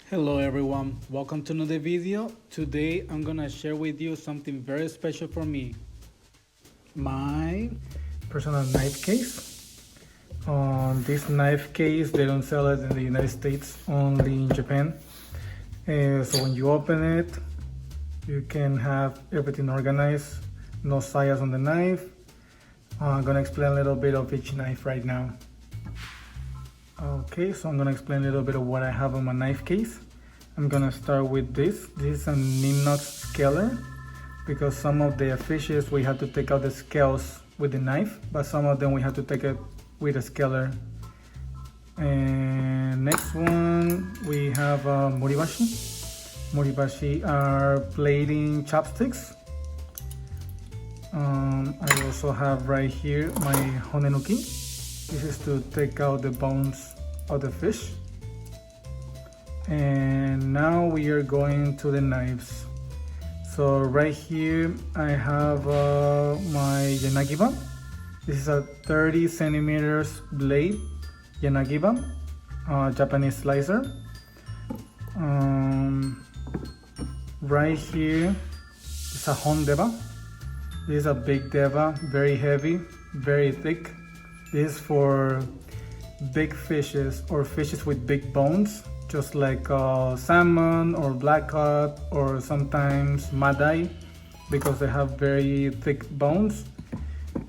Hello everyone, welcome to another video. Today I'm gonna share with you something very special for me. My personal knife case. This knife case, they don't sell it in the United States, only in Japan. So when you open it, you can have everything organized, no sayas on the knife. I'm gonna explain a little bit of each knife right now. Okay, so I'm gonna explain a little bit of what I have on my knife case. I'm gonna start with this. This is a Ninox scaler because some of the fishes we have to take out the scales with the knife, but some of them we have to take it with a scaler. And next one we have moribashi. Moribashi are plating chopsticks. I also have right here my honenuki. This is to take out the bones of the fish. And now we are going to the knives. So right here I have my yanagiba. This is a 30 centimeters blade yanagiba, Japanese slicer. Right here is a hondeba. This is a big deba, very heavy, very thick. This is for big fishes or fishes with big bones, just like salmon or blackcod or sometimes madai, because they have very thick bones.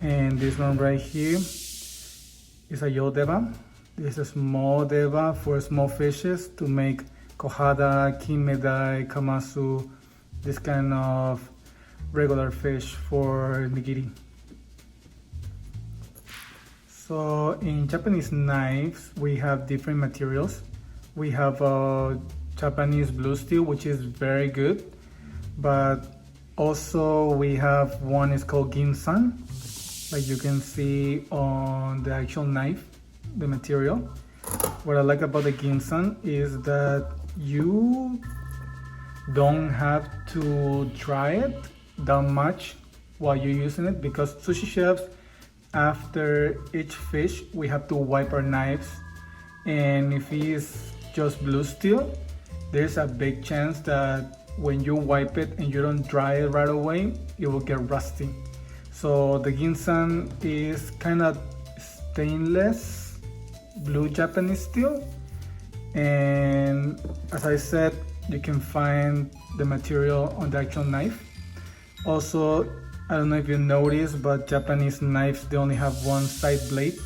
And this one right here is a yodeba. This is a small deba for small fishes to make kohada, kinmedai, kamasu, this kind of regular fish for nigiri. So in Japanese knives, we have different materials. We have Japanese blue steel, which is very good, but also we have one is called ginsan, like you can see on the actual knife, the material. What I like about the ginsan is that you don't have to dry it that much while you're using it, because sushi chefs, after each fish we have to wipe our knives, and if it is just blue steel, there's a big chance that when you wipe it and you don't dry it right away, it will get rusty. So the ginsan is kind of stainless blue Japanese steel, and as I said, you can find the material on the actual knife. Also, I don't know if you noticed, but Japanese knives, they only have one side blade.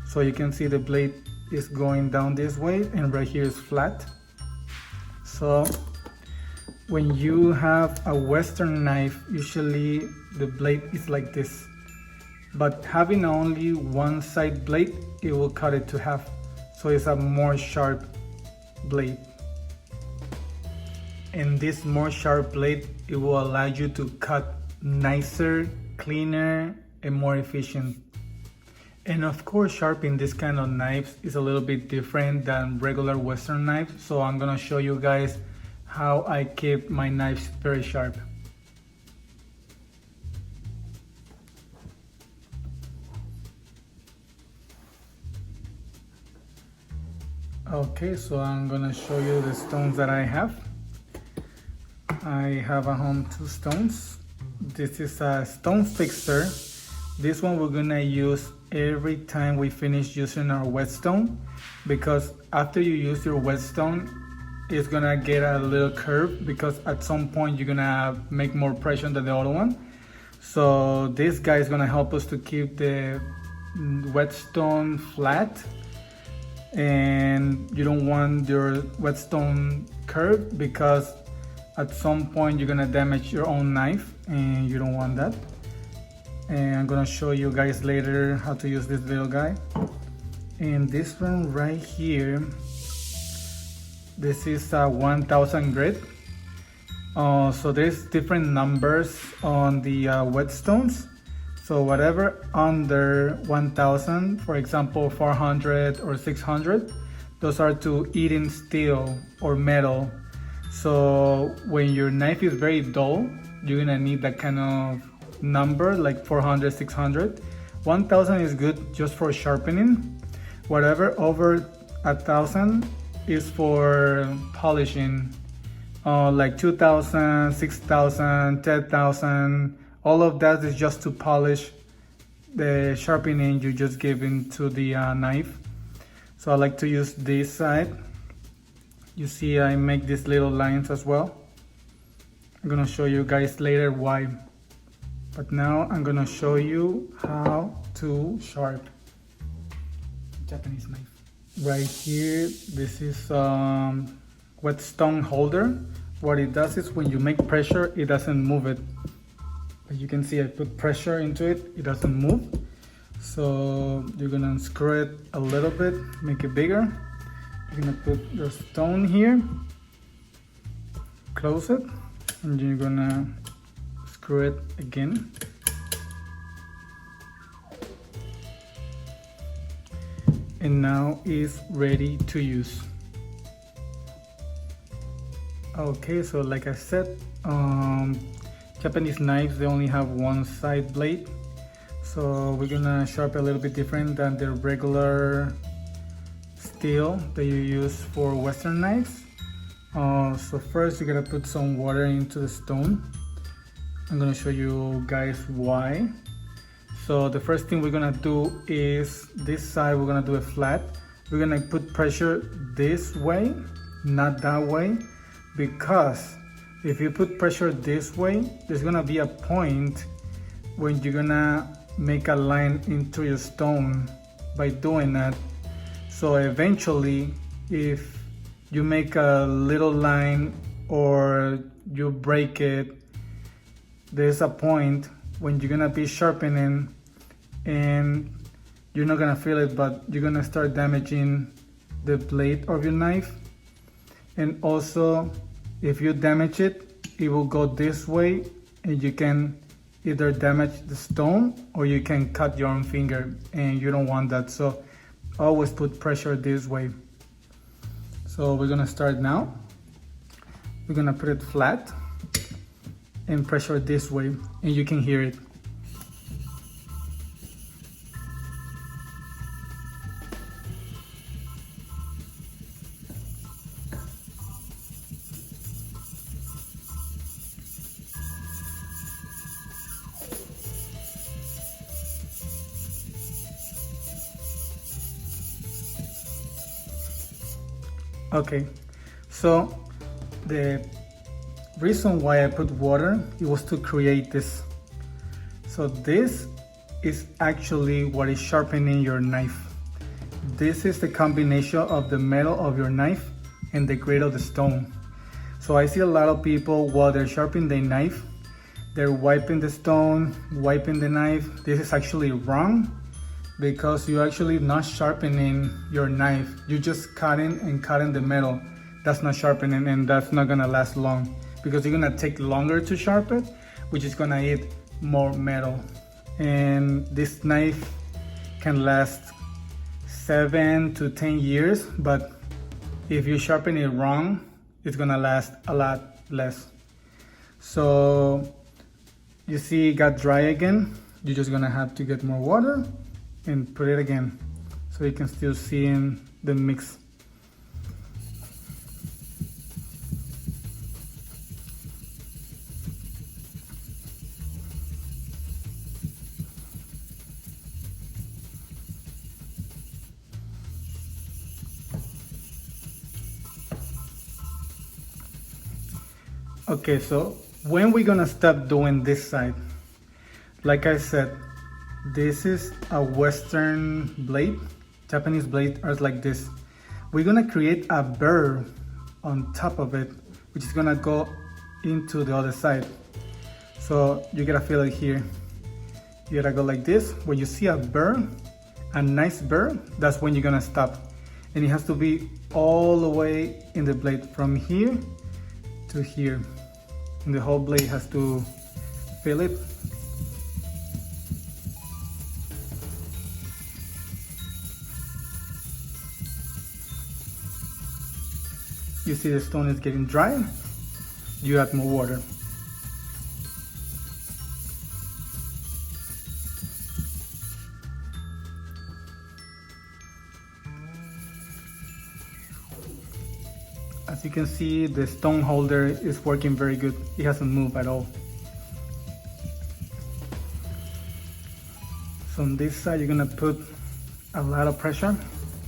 So you can see the blade is going down this way and right here is flat. So when you have a Western knife, usually the blade is like this. But having only one side blade, it will cut it to half. So it's a more sharp blade. And this more sharp blade, it will allow you to cut nicer, cleaner, and more efficient. And of course, sharpening this kind of knives is a little bit different than regular Western knives. So I'm gonna show you guys how I keep my knives very sharp. Okay, so I'm gonna show you the stones that I have. I have at home 2 stones. This is a stone fixer. This one we're gonna use every time we finish using our whetstone, because after you use your whetstone, it's gonna get a little curve, because at some point you're gonna make more pressure than the other one. So this guy is gonna help us to keep the whetstone flat, and you don't want your whetstone curved, because at some point you're gonna damage your own knife and you don't want that. And I'm gonna show you guys later how to use this little guy. And this one right here, this is a 1000 grit. So there's different numbers on the whetstones. So whatever under 1000, for example 400 or 600, those are to eating steel or metal. So when your knife is very dull, you're gonna need that kind of number, like 400, 600. 1000 is good just for sharpening. Whatever over 1000 is for polishing, like 2,000, 6,000, 10,000. All of that is just to polish the sharpening you just gave into the knife. So I like to use this side. You see I make these little lines as well. I'm gonna show you guys later why. But now I'm gonna show you how to sharpen Japanese knife. Right here, this is whetstone holder. What it does is when you make pressure, it doesn't move it. But you can see I put pressure into it, it doesn't move. So you're gonna unscrew it a little bit, make it bigger. You're gonna put your stone here, close it, and you're gonna screw it again. And now it's ready to use. Okay, so like I said, Japanese knives, they only have one side blade. So we're gonna sharpen a little bit different than the regular steel that you use for Western knives. So first you gotta put some water into the stone. I'm gonna show you guys why. So the first thing we're gonna do is this side, we're gonna do it flat. We're gonna put pressure this way, not that way, because if you put pressure this way, there's gonna be a point when you're gonna make a line into your stone by doing that. So eventually, if you make a little line or you break it, there's a point when you're gonna be sharpening and you're not gonna feel it, but you're gonna start damaging the blade of your knife. And also, if you damage it, it will go this way and you can either damage the stone or you can cut your own finger, and you don't want that. So always put pressure this way. So we're gonna start now. We're gonna put it flat and pressure this way, and you can hear it. Okay, so the reason why I put water, it was to create this. So this is actually what is sharpening your knife. This is the combination of the metal of your knife and the grade of the stone. So I see a lot of people, while they're sharpening their knife, they're wiping the stone, wiping the knife. This is actually wrong, because you're actually not sharpening your knife. You're just cutting and cutting the metal. That's not sharpening, and that's not gonna last long, because you're gonna take longer to sharpen, which is gonna eat more metal. And this knife can last 7 to 10 years, but if you sharpen it wrong, it's gonna last a lot less. So you see it got dry again. You're just gonna have to get more water and put it again, so you can still see in the mix. Okay, so when we're gonna stop doing this side, like I said, this is a Western blade. Japanese blades are like this. We're gonna create a burr on top of it, which is gonna go into the other side. So you gotta feel it here. You gotta go like this. When you see a burr, a nice burr, that's when you're gonna stop. And it has to be all the way in the blade, from here to here. And the whole blade has to feel it. You see the stone is getting dry, you add more water. As you can see, the stone holder is working very good. It hasn't moved at all. So on this side, you're gonna put a lot of pressure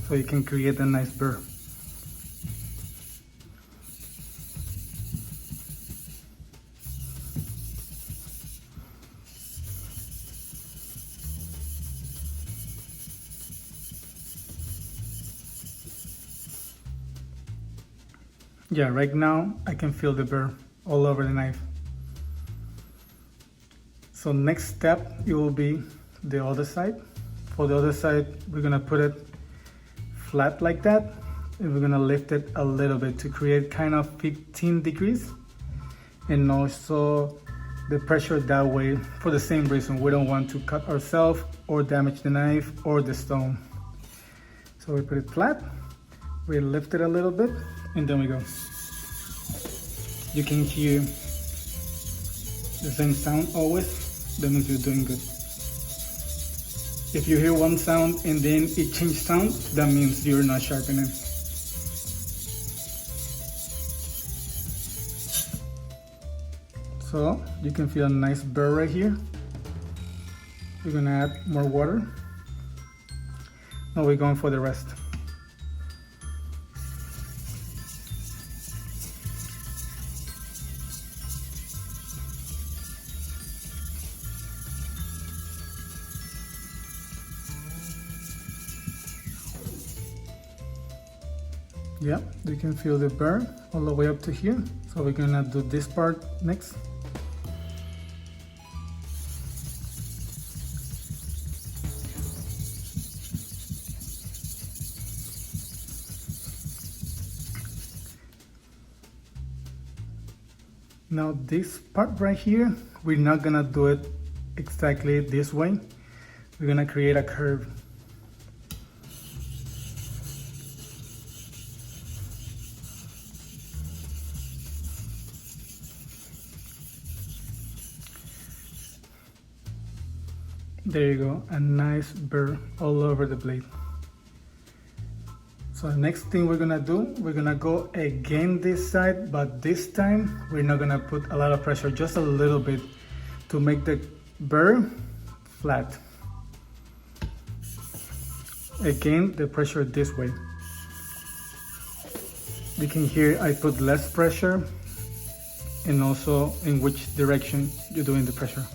so you can create a nice burr. Yeah, right now I can feel the burr all over the knife. So next step, it will be the other side. For the other side, we're gonna put it flat like that, and we're gonna lift it a little bit to create kind of 15 degrees, and also the pressure that way for the same reason. We don't want to cut ourselves or damage the knife or the stone. So we put it flat, we lift it a little bit, and then we go. You can hear the same sound always. That means you're doing good. If you hear one sound and then it changes sound, that means you're not sharpening. So you can feel a nice burr right here. We're gonna add more water. Now we're going for the rest. Yeah, you can feel the burr all the way up to here. So we're gonna do this part next. Now this part right here, we're not gonna do it exactly this way. We're gonna create a curve. There you go, a nice burr all over the blade. So the next thing we're gonna do, we're gonna go again this side, but this time we're not gonna put a lot of pressure, just a little bit to make the burr flat. Again, the pressure this way. You can hear I put less pressure and also in which direction you're doing the pressure.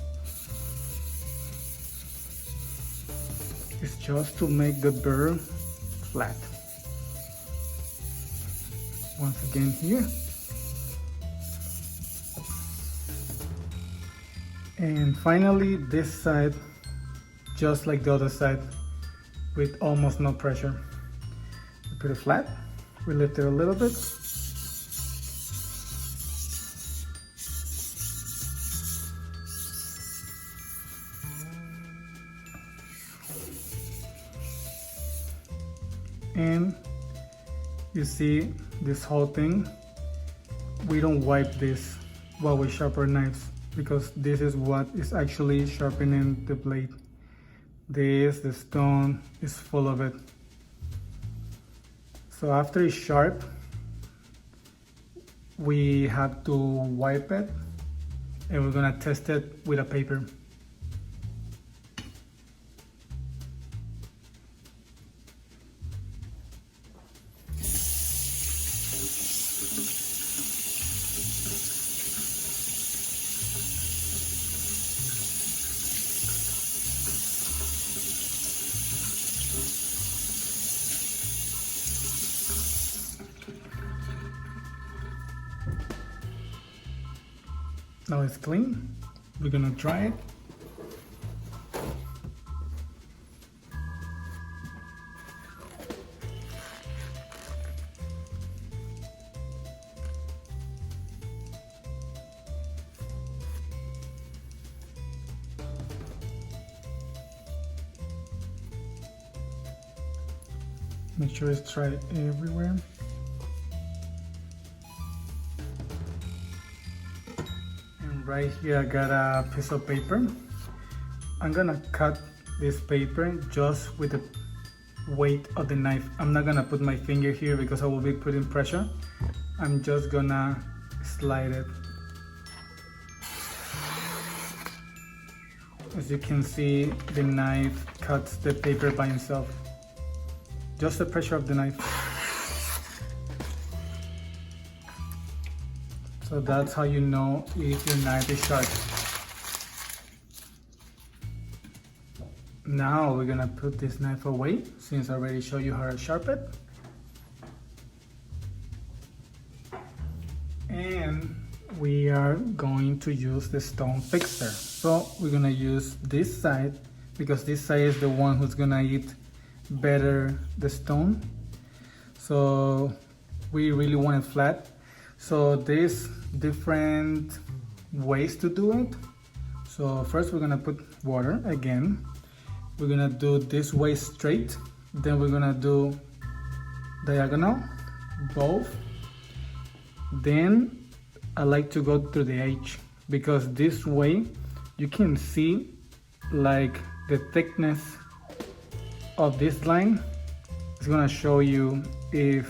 It's just to make the burr flat. Once again here. And finally this side, just like the other side, with almost no pressure. We put it flat, we lift it a little bit. And you see this whole thing, we don't wipe this while we sharpen knives, because this is what is actually sharpening the blade. The stone is full of it. So after it's sharp, we have to wipe it, and we're gonna test it with a paper. Now it's clean. We're gonna dry it. Make sure it's dry everywhere. Right here I got a piece of paper. I'm gonna cut this paper just with the weight of the knife. I'm not gonna put my finger here because I will be putting pressure. I'm just gonna slide it. As you can see, the knife cuts the paper by itself. Just the pressure of the knife. So that's how you know if your knife is sharp. Now we're gonna put this knife away since I already showed you how to sharpen it. And we are going to use the stone fixer. So we're gonna use this side because this side is the one who's gonna eat better the stone. So we really want it flat. So there's different ways to do it. So first we're gonna put water again. We're gonna do this way straight. Then we're gonna do diagonal, both. Then I like to go through the edge because this way you can see like the thickness of this line. It's gonna show you if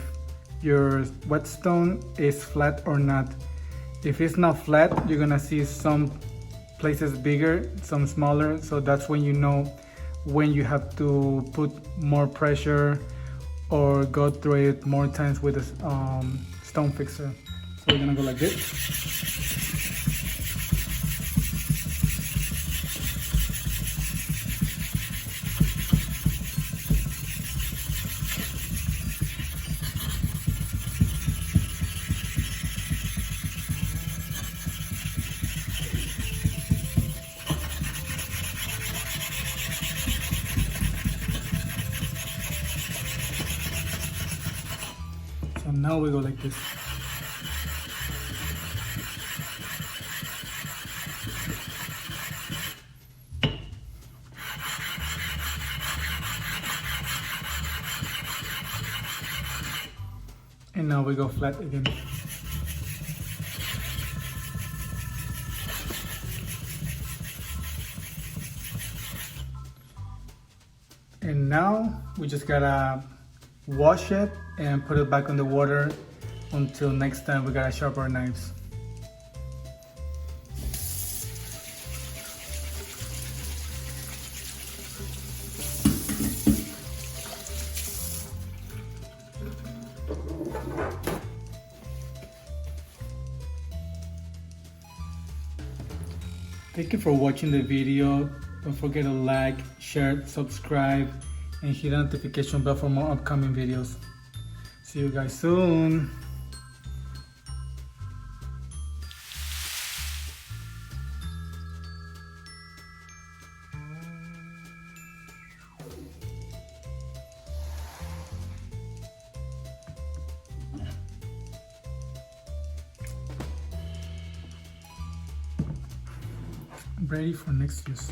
your whetstone is flat or not. If it's not flat, you're gonna see some places bigger, some smaller. So that's when you know when you have to put more pressure or go through it more times with a stone fixer. So we're gonna go like this. So now we go like this. And now we go flat again. And now we just gotta wash it and put it back on the water until next time we gotta sharpen our knives. Thank you for watching the video. Don't forget to like, share, subscribe, and hit the notification bell for more upcoming videos. See you guys soon. Ready for next use.